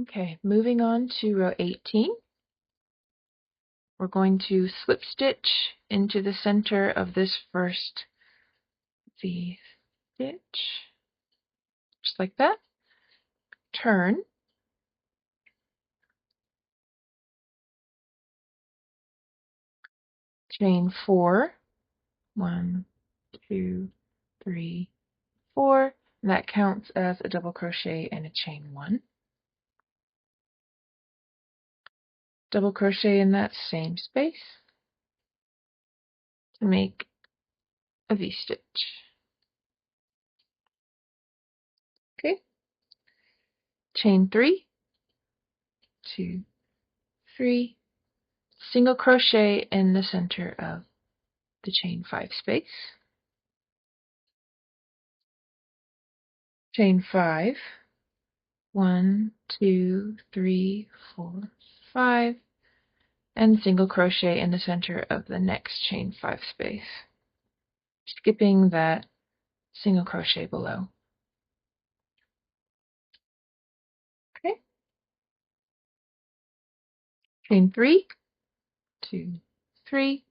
Okay, moving on to row 18. We're going to slip stitch into the center of this first V stitch, just like that. Turn, chain 4, 1, 2, 3, 4, and that counts as a double crochet and a chain 1. Double crochet in that same space to make a V-stitch. Okay, chain 3, 2, 3, single crochet in the center of the chain 5 space, chain 5, 1, 2, 3, 4, 5, and single crochet in the center of the next chain 5 space, skipping that single crochet below. Okay, chain 3, 2, 3,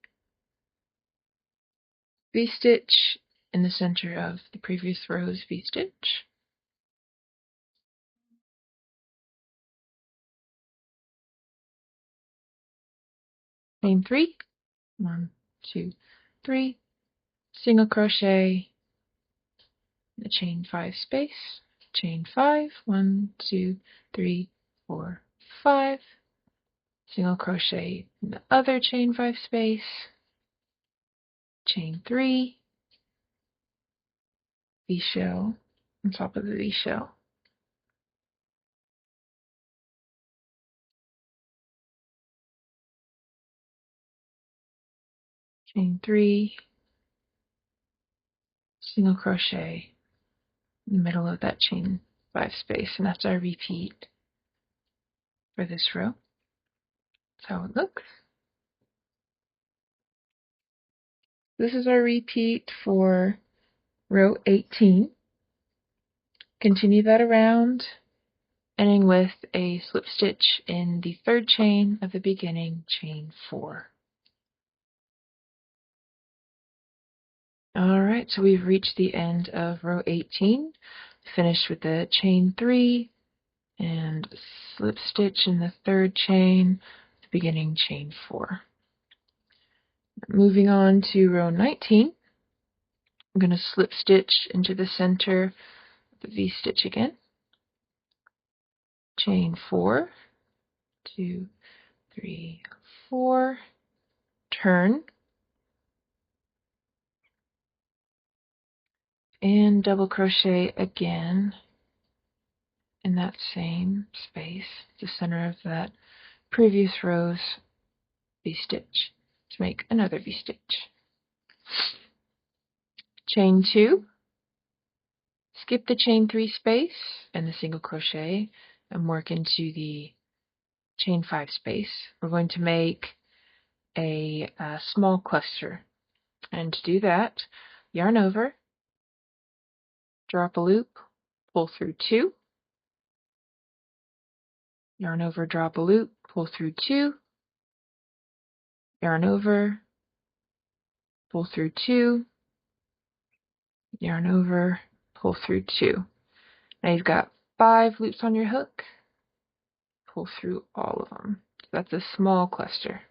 V-stitch in the center of the previous row's V-stitch, chain 3, 1, 2, 3, single crochet in the chain 5 space, chain 5, 1, 2, 3, 4, 5, single crochet in the other chain 5 space, chain 3, V-shell on top of the V-shell, chain 3, single crochet in the middle of that chain 5 space, and that's our repeat for this row. That's how it looks. This is our repeat for row 18. Continue that around, ending with a slip stitch in the third chain of the beginning chain 4. Alright, so we've reached the end of row 18, finished with the chain 3 and slip stitch in the third chain, the beginning chain 4. Moving on to row 19, I'm going to slip stitch into the center of the V-stitch again, chain 4, 2, 3, 4, turn, and double crochet again in that same space, the center of that previous row's V-stitch, to make another V-stitch. Chain 2, skip the chain 3 space and the single crochet and work into the chain 5 space. We're going to make a small cluster, and to do that, yarn over, drop a loop, pull through 2, yarn over, drop a loop, pull through 2, yarn over, pull through 2, yarn over, pull through 2. Now you've got 5 loops on your hook, pull through all of them. So that's a small cluster.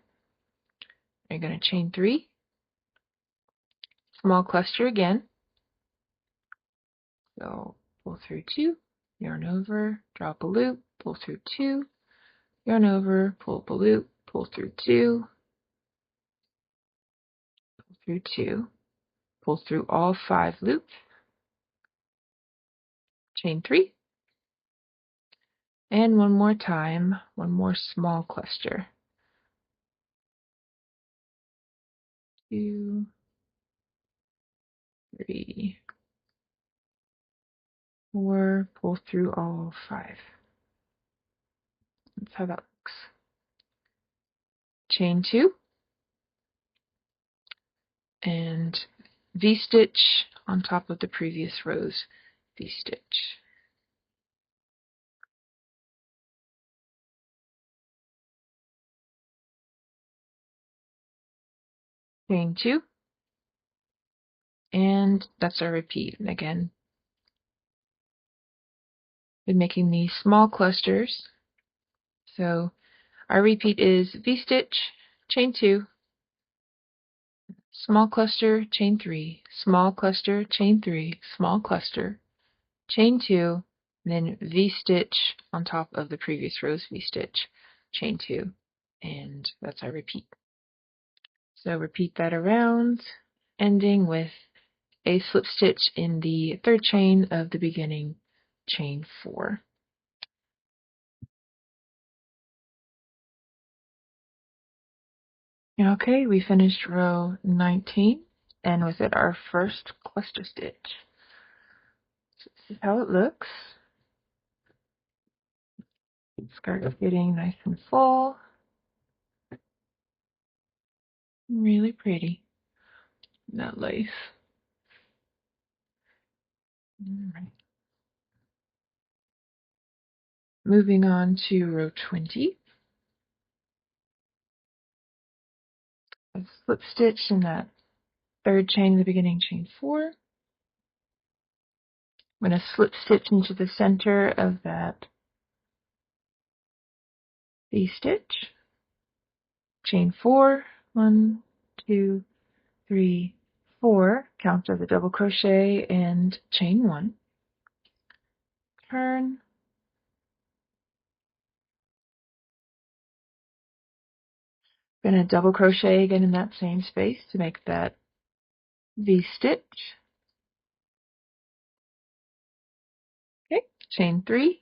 You're going to chain 3, small cluster again. So pull through 2, yarn over, drop a loop, pull through 2, yarn over, pull up a loop, pull through 2, pull through 2, pull through all 5 loops, chain 3, and one more time, one more small cluster. 2, 3, 4, pull through all 5. That's how that looks. Chain 2, and V-stitch on top of the previous row's V-stitch. chain 2, and that's our repeat. And again, been making these small clusters. So our repeat is V-stitch, chain 2, small cluster, chain 3, small cluster, chain 3, small cluster, chain 2, and then V-stitch on top of the previous row's V-stitch, chain 2, and that's our repeat. So repeat that around, ending with a slip stitch in the third chain of the beginning chain 4. Okay, we finished row 19, and with it our first cluster stitch. So this is how it looks. Skirt is getting nice and full. Really pretty. That lace. All right. Moving on to row 20. A slip stitch in that third chain in the beginning, chain 4. I'm going to slip stitch into the center of that V-stitch, chain 4, 1, 2, 3, 4, count of the double crochet and chain 1, turn, going to double crochet again in that same space to make that V-stitch, okay, chain 3,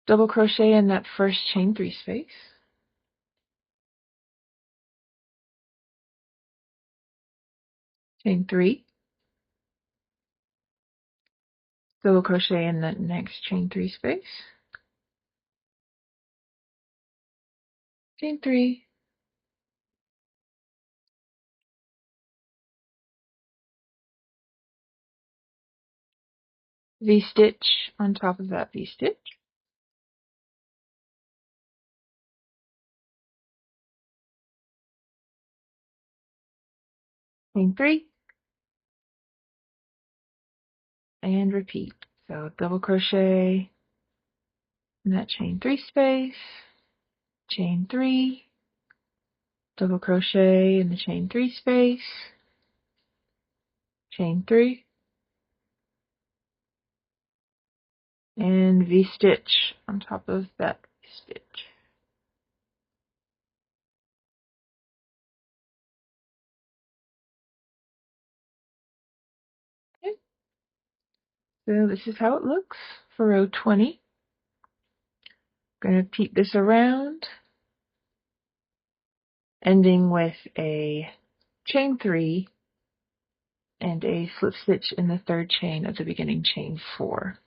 double crochet in that first chain 3 space, chain 3, double crochet in that next chain 3 space, chain 3, V-stitch on top of that V-stitch, chain 3, and repeat. So double crochet in that chain 3 space, chain 3, double crochet in the chain 3 space, chain 3, and V-stitch on top of that stitch. Okay. So this is how it looks for row 20. I'm going to repeat this around, ending with a chain 3 and a slip stitch in the third chain of the beginning chain 4.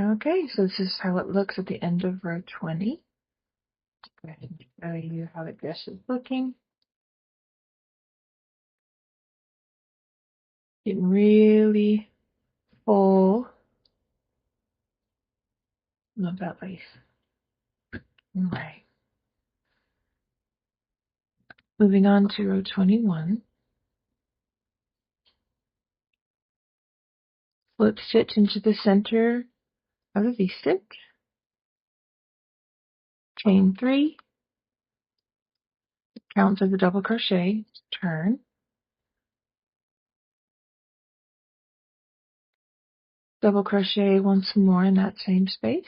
Okay, so this is how it looks at the end of row 20. Go ahead and show you how the dress is looking. Getting really full. Love that lace. Alright. Moving on to row 21. Slip stitch into the center of the V-stitch. Chain 3. Count as a double crochet. Turn. Double crochet once more in that same space.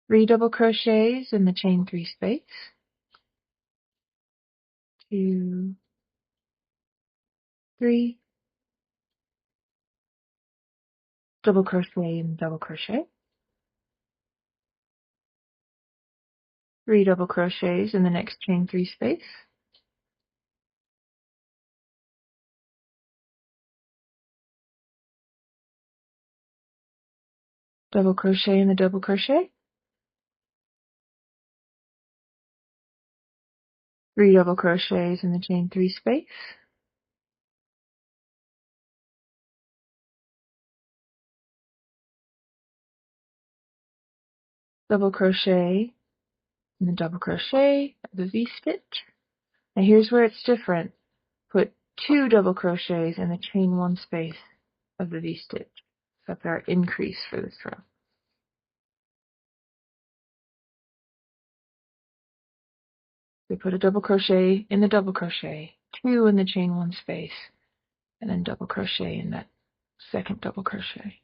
3 double crochets in the chain 3 space. 2, 3. Double crochet and double crochet. 3 double crochets in the next chain 3 space. Double crochet in the double crochet. 3 double crochets in the chain 3 space. double crochet in the double crochet of the V-stitch. Now here's where it's different. Put 2 double crochets in the chain 1 space of the V-stitch. That's our increase for this row. We put a double crochet in the double crochet, 2 in the chain 1 space, and then double crochet in that second double crochet.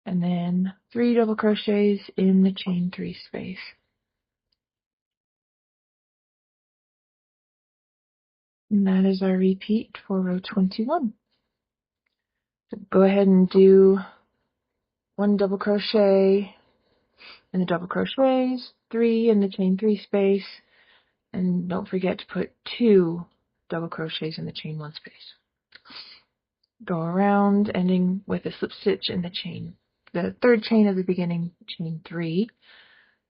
And then 3 double crochets in the chain 3 space. And that is our repeat for row 21. So go ahead and do 1 double crochet in the double crochets, 3 in the chain 3 space, and don't forget to put 2 double crochets in the chain 1 space. Go around, ending with a slip stitch in the third chain of the beginning, chain 3.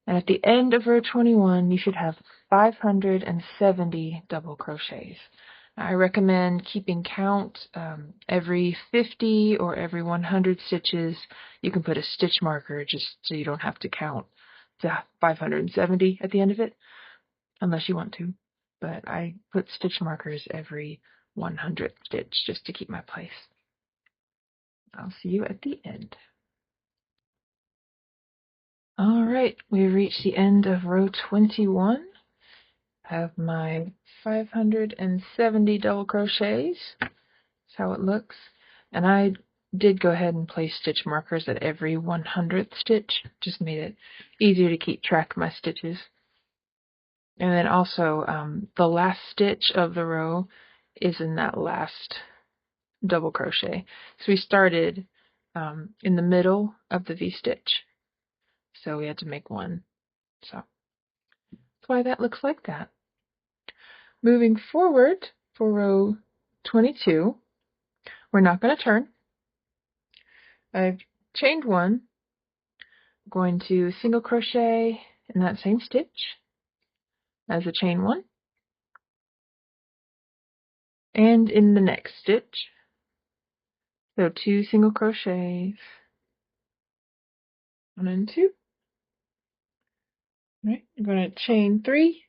And at the end of row 21, you should have 570 double crochets. I recommend keeping count every 50 or every 100 stitches. You can put a stitch marker just so you don't have to count to 570 at the end of it, unless you want to. But I put stitch markers every 100th stitch just to keep my place. I'll see you at the end. Alright, we've reached the end of row 21. I have my 570 double crochets. That's how it looks. And I did go ahead and place stitch markers at every 100th stitch. Just made it easier to keep track of my stitches. And then also, the last stitch of the row is in that last double crochet. So we started in the middle of the V-stitch. So we had to make one. So that's why that looks like that. Moving forward for row 22, we're not going to turn. I've chained 1. I'm going to single crochet in that same stitch as a chain 1. And in the next stitch, so 2 single crochets, 1 and 2. Right, I'm going to chain 3,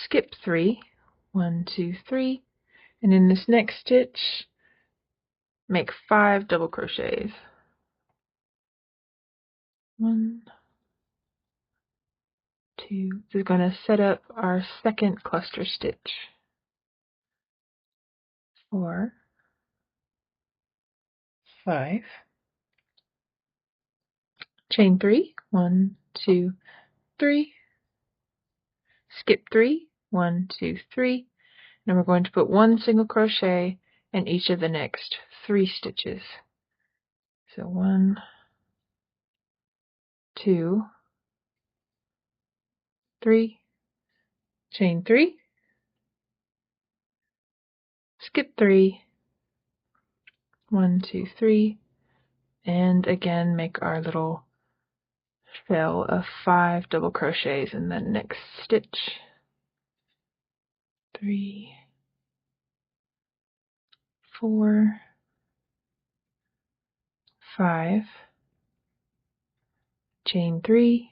skip 3, 1, 2, 3, and in this next stitch, make 5 double crochets. 1, 2. This is going to set up our second cluster stitch. 4, 5. Chain 3, 1, 2, 3. Skip 3, 1, 2, 3. And we're going to put 1 single crochet in each of the next 3 stitches. So 1, 2, 3, chain 3, skip 3, 1, 2, 3, and again make our little shell of 5 double crochets in the next stitch. 3, 4, 5, chain 3.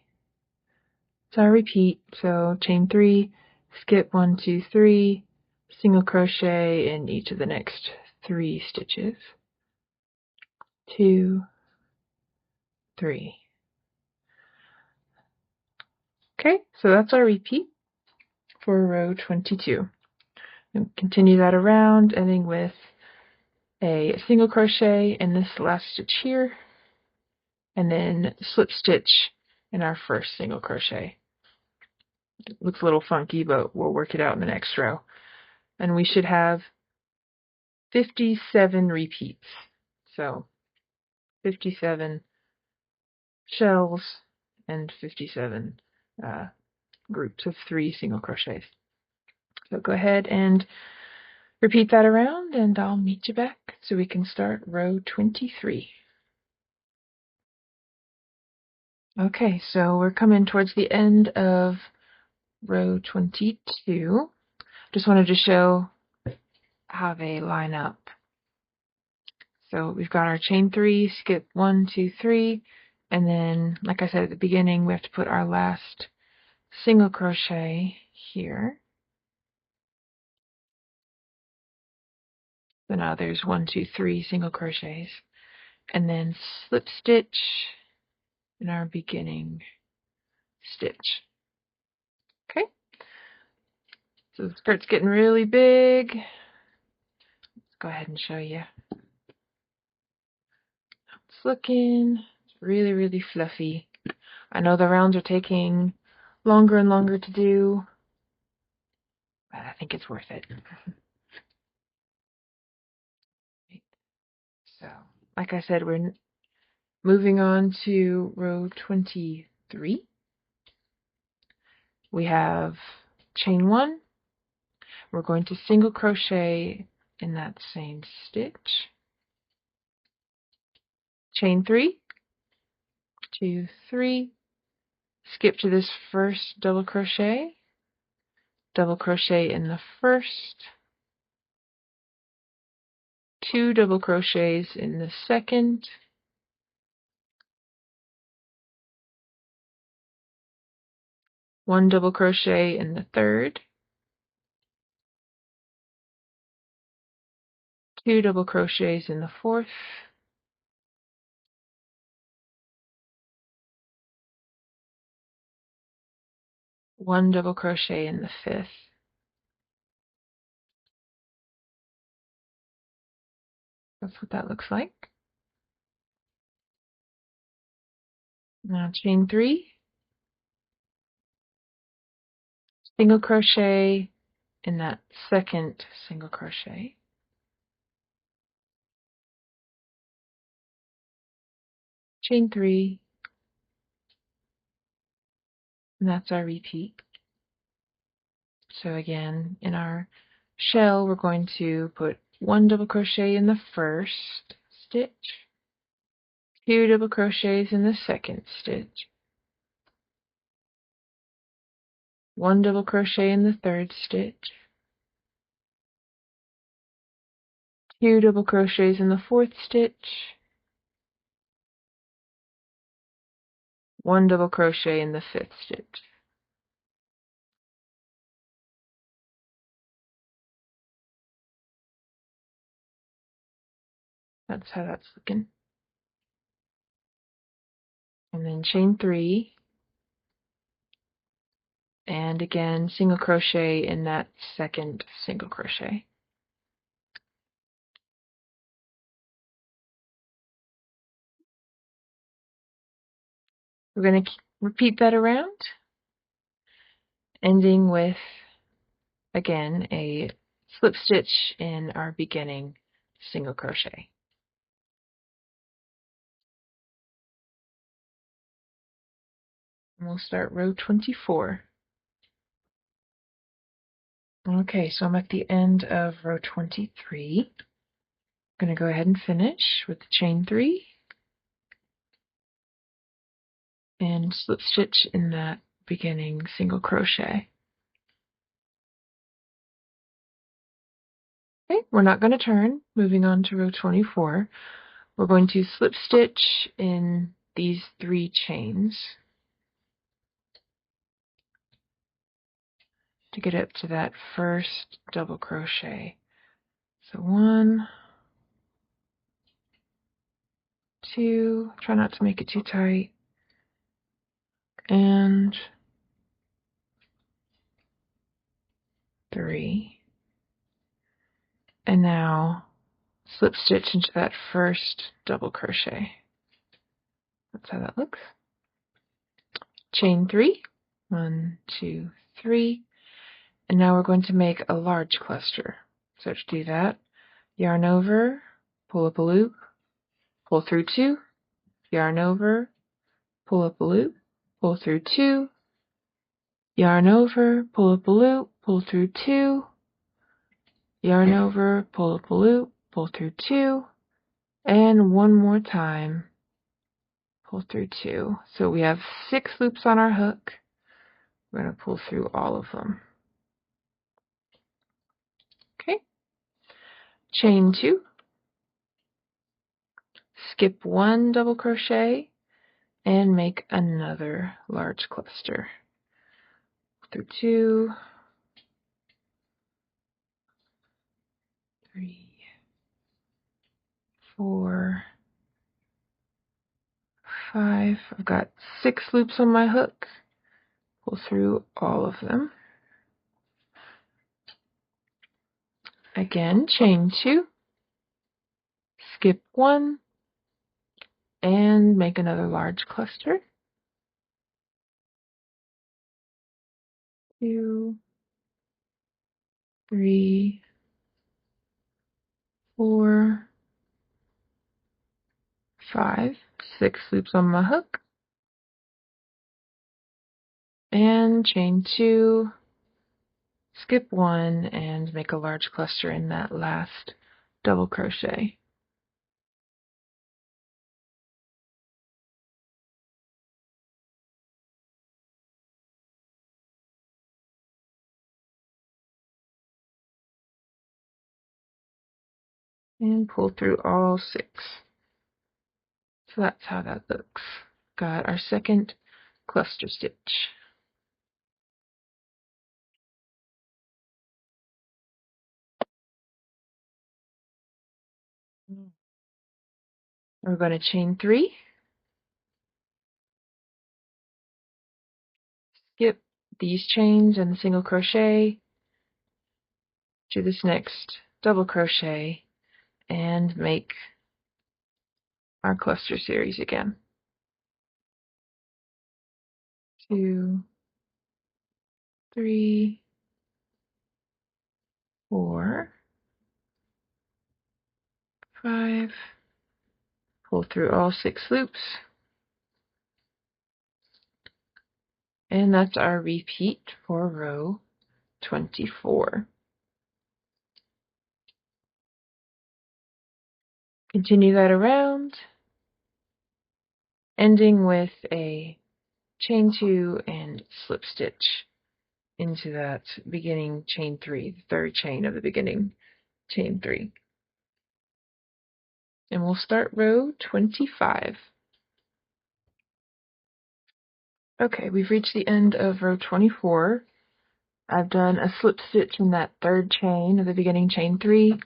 So I repeat, so chain 3, skip 1, 2, 3, single crochet in each of the next 3 stitches. 2, 3. Okay, so that's our repeat for row 22. And continue that around, ending with a single crochet in this last stitch here, and then slip stitch in our first single crochet. It looks a little funky, but we'll work it out in the next row. And we should have 57 repeats. So 57 shells and 57 groups of 3 single crochets. So go ahead and repeat that around, and I'll meet you back so we can start row 23. Okay, so we're coming towards the end of row 22. Just wanted to show how they line up. So we've got our chain 3, skip 1, 2, 3, and then, like I said at the beginning, we have to put our last single crochet here. So now there's 1, 2, 3 single crochets, and then slip stitch in our beginning stitch. Okay, so the skirt's getting really big. Let's go ahead and show you how it's looking. It's really, really fluffy. I know the rounds are taking longer and longer to do, but I think it's worth it. So, like I said, we're moving on to row 23. We have chain 1. We're going to single crochet in that same stitch. Chain 3, 2, 3. Skip to this first double crochet in the first, 2 double crochets in the second, 1 double crochet in the third, 2 double crochets in the fourth, 1 double crochet in the fifth. That's what that looks like. Now chain 3, single crochet in that second single crochet, chain 3, and that's our repeat. So again, in our shell, we're going to put 1 double crochet in the first stitch, 2 double crochets in the second stitch, 1 double crochet in the third stitch, 2 double crochets in the fourth stitch, 1 double crochet in the fifth stitch. That's how that's looking. And then chain 3, and again single crochet in that second single crochet. We're going to repeat that around, ending with, again, a slip stitch in our beginning single crochet. And we'll start row 24. Okay, so I'm at the end of row 23. I'm going to go ahead and finish with the chain 3 and slip stitch in that beginning single crochet. Okay, we're not going to turn. Moving on to row 24, we're going to slip stitch in these 3 chains to get up to that first double crochet. So 1, 2, try not to make it too tight, and 3. And now slip stitch into that first double crochet. That's how that looks. Chain 3, 1, 2, 3, and now we're going to make a large cluster. So to do that, yarn over, pull up a loop, pull through 2, yarn over, pull up a loop, pull through 2, yarn over, pull up a loop, pull through 2, yarn over, pull up a loop, pull through 2, and one more time, pull through 2. So we have 6 loops on our hook. We're going to pull through all of them. Okay, chain 2, skip 1 double crochet and make another large cluster. Through 2, 3, 4, 5. I've got 6 loops on my hook. Pull through all of them. Again, chain 2, skip 1, and make another large cluster. 2, 3, 4, 5, 6 loops on my hook, and chain 2, skip 1, and make a large cluster in that last double crochet. And pull through all 6. So that's how that looks. Got our second cluster stitch. We're going to chain 3, skip these chains and the single crochet to this next double crochet and make our cluster series again. 2, 3, 4, 5, pull through all 6 loops, and that's our repeat for row 24. Continue that around, ending with a chain 2 and slip stitch into that beginning chain 3, the third chain of the beginning chain 3. And we'll start row 25. Okay, we've reached the end of row 24. I've done a slip stitch in that third chain of the beginning chain 3.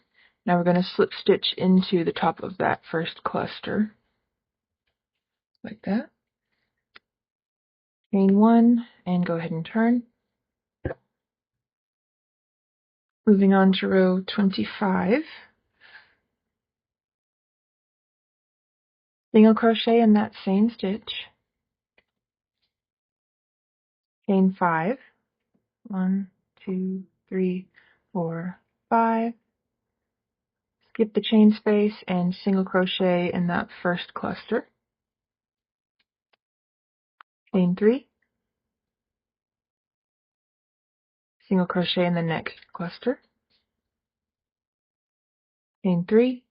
Now we're going to slip stitch into the top of that first cluster, like that. Chain 1 and go ahead and turn. Moving on to row 25. Single crochet in that same stitch. Chain 5. 1, 2, 3, 4, 5. Skip the chain space and single crochet in that first cluster. Chain 3. Single crochet in the next cluster. Chain 3.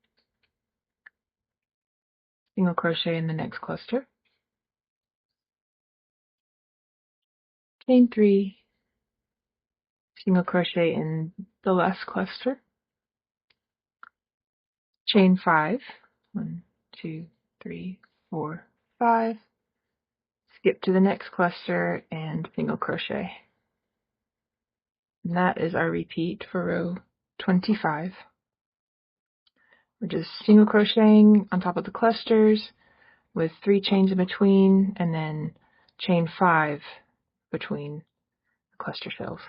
Single crochet in the next cluster. Chain 3. Single crochet in the last cluster. Chain 5. 1, 2, 3, 4, 5. Skip to the next cluster and single crochet. And that is our repeat for row 25. We're just single crocheting on top of the clusters with 3 chains in between, and then chain 5 between the cluster shells.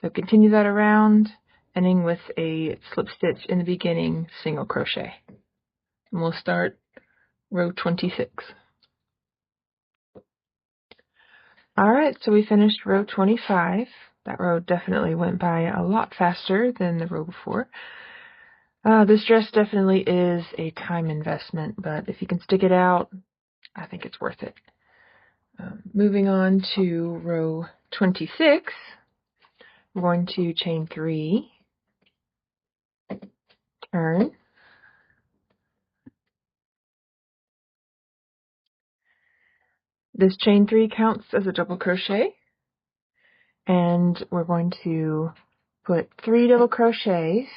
So continue that around, ending with a slip stitch in the beginning single crochet. And we'll start row 26. Alright, so we finished row 25. That row definitely went by a lot faster than the row before. This dress definitely is a time investment, but if you can stick it out, I think it's worth it. Moving on to row 26, we're going to chain 3, turn, this chain 3 counts as a double crochet, and we're going to put 3 double crochets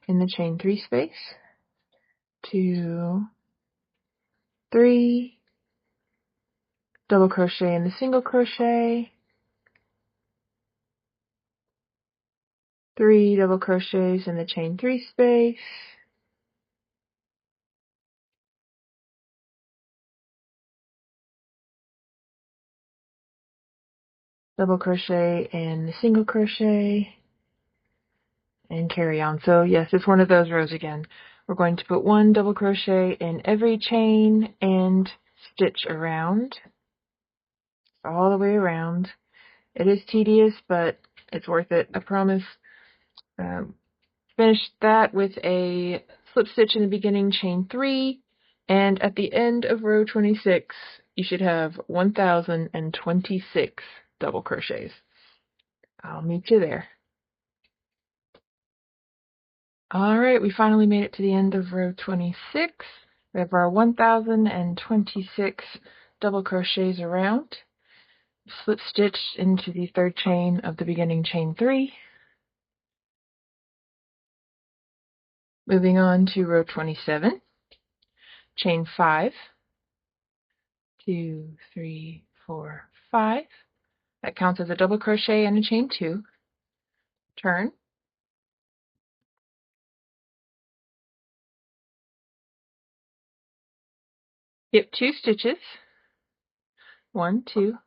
in the chain 3 space, 2, 3, double crochet in the single crochet, 3 double crochets in the chain 3 space, double crochet in the single crochet, and carry on. So yes, it's one of those rows again. We're going to put 1 double crochet in every chain and stitch around, all the way around. It is tedious, but it's worth it, I promise. Finish that with a slip stitch in the beginning, chain 3, and at the end of row 26, you should have 1,026 double crochets. I'll meet you there. Alright, we finally made it to the end of row 26. We have our 1,026 double crochets around. Slip stitch into the 3rd chain of the beginning chain 3. Moving on to row 27, chain 5, 2, 3, 4, 5. That counts as a double crochet and a chain 2. Turn. Skip 2 stitches. 1, 2,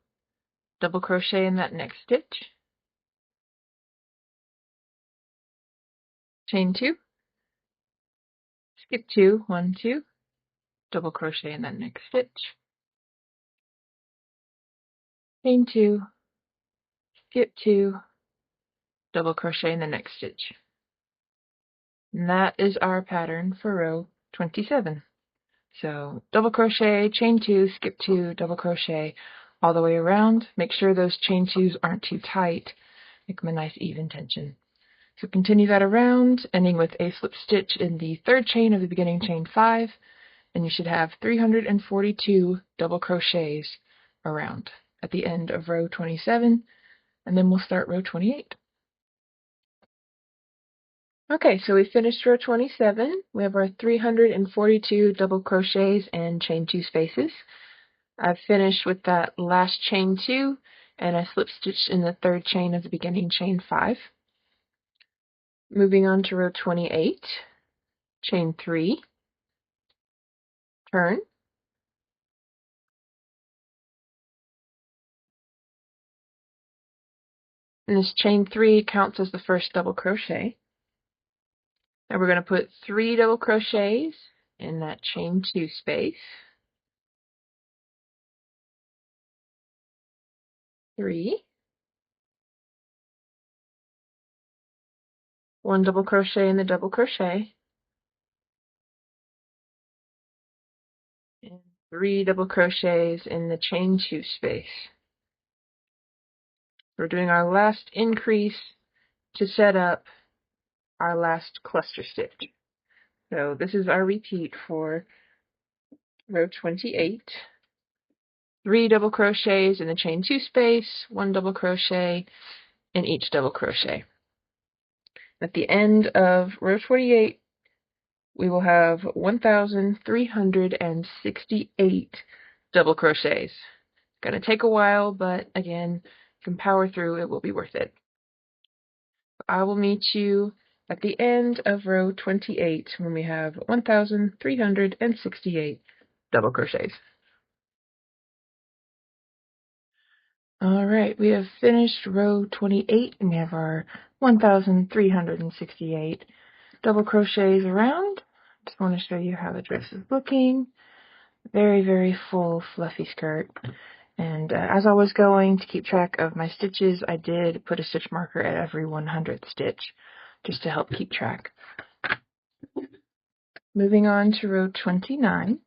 double crochet in that next stitch. Chain 2. Skip 2, 1, 2, double crochet in that next stitch. Chain 2, skip 2, double crochet in the next stitch. And that is our pattern for row 27. So double crochet, chain 2, skip 2, double crochet all the way around. Make sure those chain 2s aren't too tight. Make them a nice even tension. So continue that around, ending with a slip stitch in the 3rd chain of the beginning chain 5, and you should have 342 double crochets around at the end of row 27, and then we'll start row 28. Okay, so we finished row 27. We have our 342 double crochets and chain 2 spaces. I've finished with that last chain 2, and I slip stitched in the 3rd chain of the beginning chain 5. Moving on to row 28, chain 3, turn, and this chain 3 counts as the first double crochet. Now we're going to put 3 double crochets in that chain 2 space, 3, 1 double crochet in the double crochet, and 3 double crochets in the chain 2 space. We're doing our last increase to set up our last cluster stitch. So this is our repeat for row 28. 3 double crochets in the chain 2 space, 1 double crochet in each double crochet. At the end of row 28, we will have 1,368 double crochets. It's going to take a while, but again, you can power through. It will be worth it. I will meet you at the end of row 28 when we have 1,368 double crochets. Alright, we have finished row 28 and we have our 1,368 double crochets around. Just want to show you how the dress is looking. Very, very full, fluffy skirt. And as I was going to keep track of my stitches, I did put a stitch marker at every 100th stitch, just to help keep track. Moving on to row 29.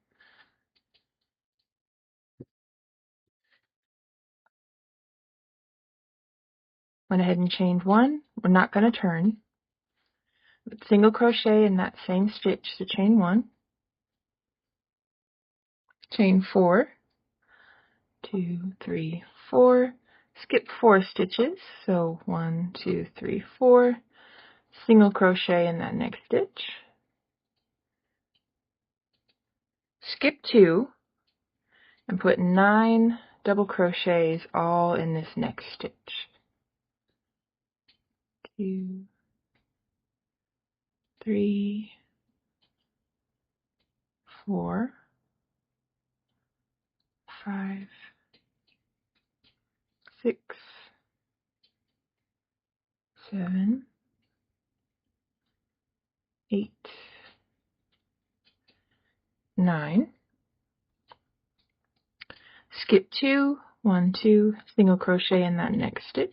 Went ahead and chained 1. We're not going to turn. But single crochet in that same stitch, so chain 1. Chain 4. 2, 3, 4. Skip 4 stitches, so 1, 2, 3, 4. Single crochet in that next stitch. skip 2, and put 9 double crochets all in this next stitch. 2, 3, 4, 5, 6, 7, 8, 9. Skip 2, 1, 2, single crochet in that next stitch.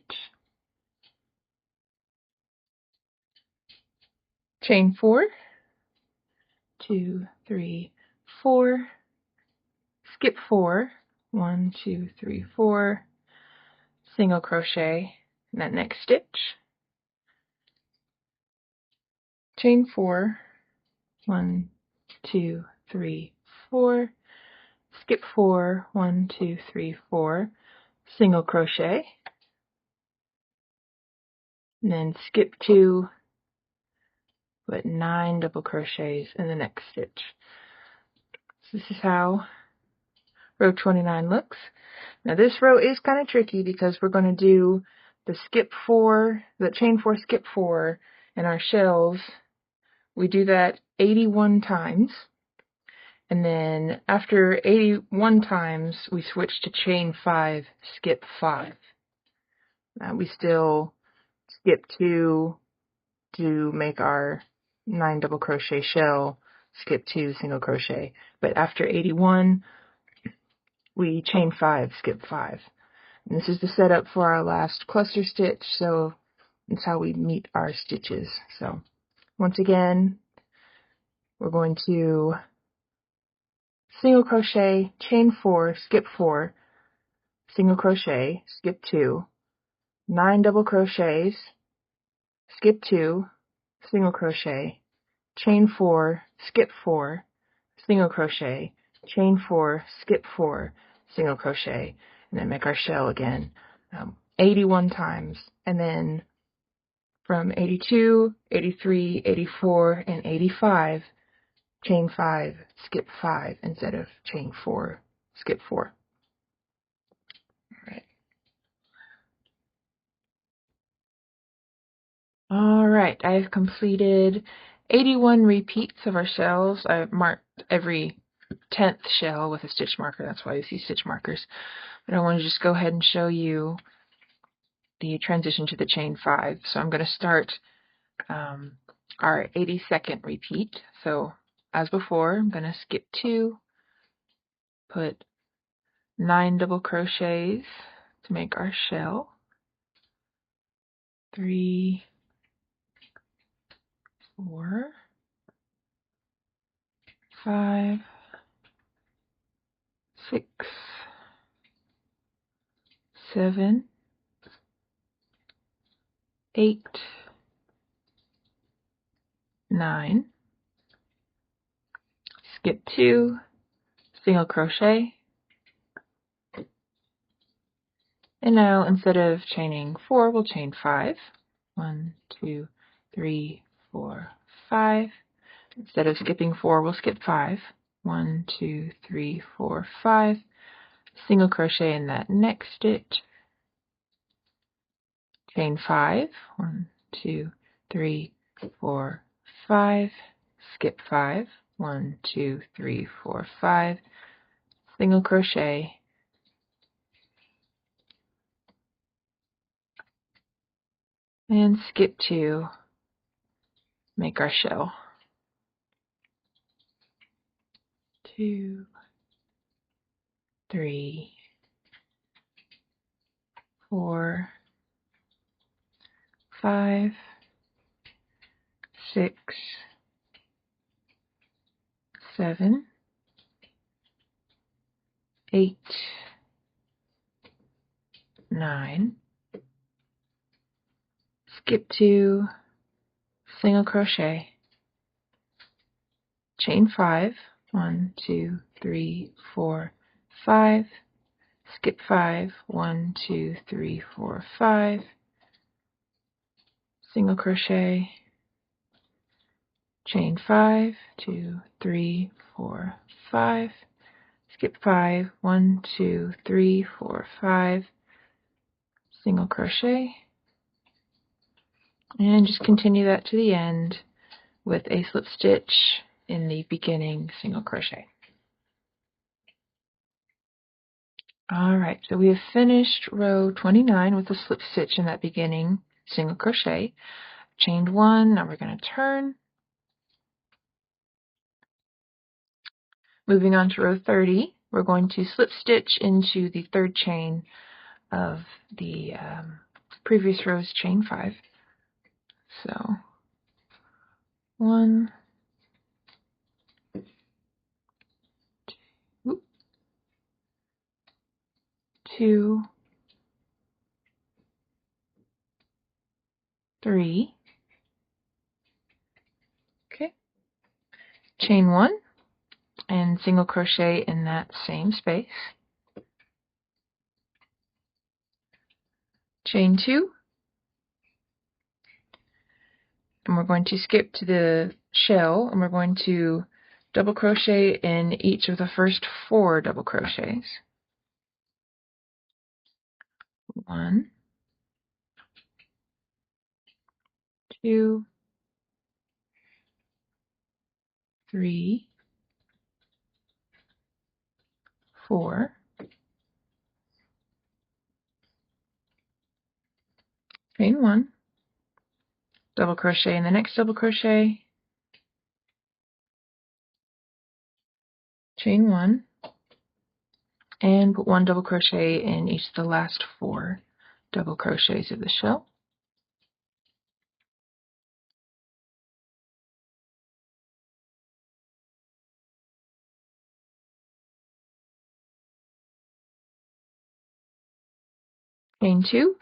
Chain 4, 2, 3, 4. Skip 4, 1, 2, 3, 4. Single crochet in that next stitch. Chain 4, 1, 2, 3, 4. Skip 4, 1, 2, 3, 4. Single crochet. And then skip 2, put 9 double crochets in the next stitch. So this is how row 29 looks. Now this row is kind of tricky because we're going to do the skip 4, the chain 4, skip 4 in our shells. We do that 81 times. And then after 81 times, we switch to chain 5, skip 5. We still skip 2 to make our 9 double crochet shell, skip 2, single crochet. But after 81, we chain 5, skip 5. And this is the setup for our last cluster stitch, so it's how we meet our stitches. So once again, we're going to single crochet, chain 4, skip 4, single crochet, skip 2, 9 double crochets, skip 2, single crochet, chain 4, skip 4, single crochet, chain 4, skip 4, single crochet, and then make our shell again 81 times. And then from 82, 83, 84, and 85, chain 5, skip 5 instead of chain 4, skip 4. All right, I've completed 81 repeats of our shells. I've marked every 10th shell with a stitch marker. That's why you see stitch markers. But I want to just go ahead and show you the transition to the chain 5. So I'm going to start our 82nd repeat. So as before, I'm going to skip 2, put 9 double crochets to make our shell. 3, 4, 5, 6, 7, 8, 9, skip 2, single crochet, and now instead of chaining 4, we'll chain 5. 1, 2, 3, 4, 5. Instead of skipping 4, we'll skip 5. 1, 2, 3, 4, 5. Single crochet in that next stitch. Chain 5. 1, 2, 3, 4, 5. Skip 5. 1, 2, 3, 4, 5. Single crochet. And skip 2. Make our shell. 2, 3, 4, 5, 6, 7, 8, 9, skip 2, single crochet, chain 5, 1, 2, 3, 4, 5, skip 5, 1, 2, 3, 4, 5, single crochet, chain 5, 2, 3, 4, 5, skip 5, 1, 2, 3, 4, 5, single crochet, and just continue that to the end with a slip stitch in the beginning single crochet. Alright, so we have finished row 29 with a slip stitch in that beginning single crochet. Chained 1, now we're going to turn. Moving on to row 30, we're going to slip stitch into the third chain of the previous row's chain 5. So 1, 2, 3. Okay. Chain 1 and single crochet in that same space. Chain 2. And we're going to skip to the shell and we're going to double crochet in each of the first 4 double crochets. 1, 2, 3, 4, chain 1, double crochet in the next double crochet, chain 1, and put 1 double crochet in each of the last 4 double crochets of the shell. Chain 2,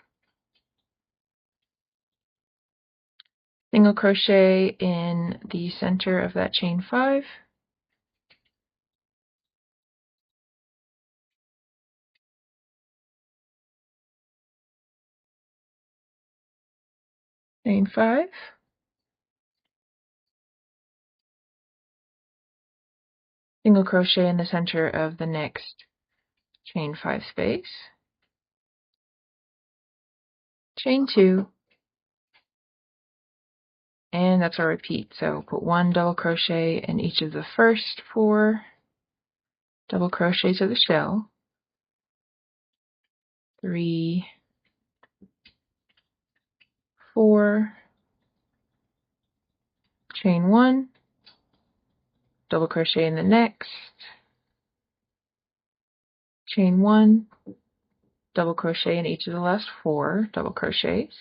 single crochet in the center of that chain 5, chain 5, single crochet in the center of the next chain 5 space, chain 2, and that's our repeat. So put 1 double crochet in each of the first 4 double crochets of the shell, 3, 4, chain 1, double crochet in the next, chain 1, double crochet in each of the last 4 double crochets,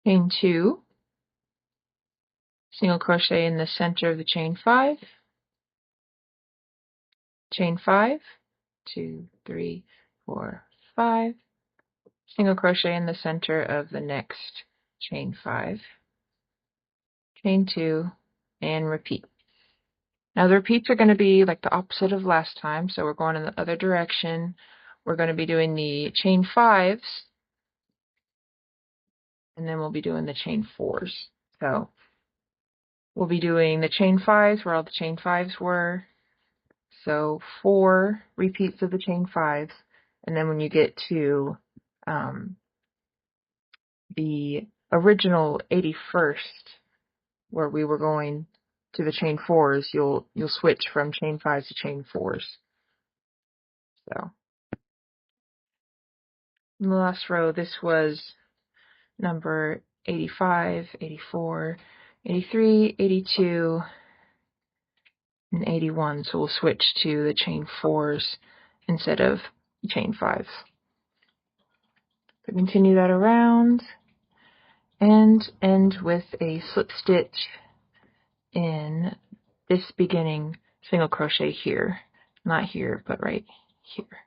chain 2, single crochet in the center of the chain 5, chain 5, 2, 3, 4, 5, single crochet in the center of the next chain 5, chain 2, and repeat. Now the repeats are going to be like the opposite of last time, so we're going in the other direction. We're going to be doing the chain 5s, and then we'll be doing the chain 4s. So we'll be doing the chain 5s where all the chain 5s were. So 4 repeats of the chain 5s, and then when you get to the original 81st, where we were going to the chain 4s, you'll switch from chain 5s to chain 4s. So in the last row, this was number 85, 84, 83, 82, and 81. So we'll switch to the chain 4s instead of chain 5s. So continue that around and end with a slip stitch in this beginning single crochet here. Not here, but right here.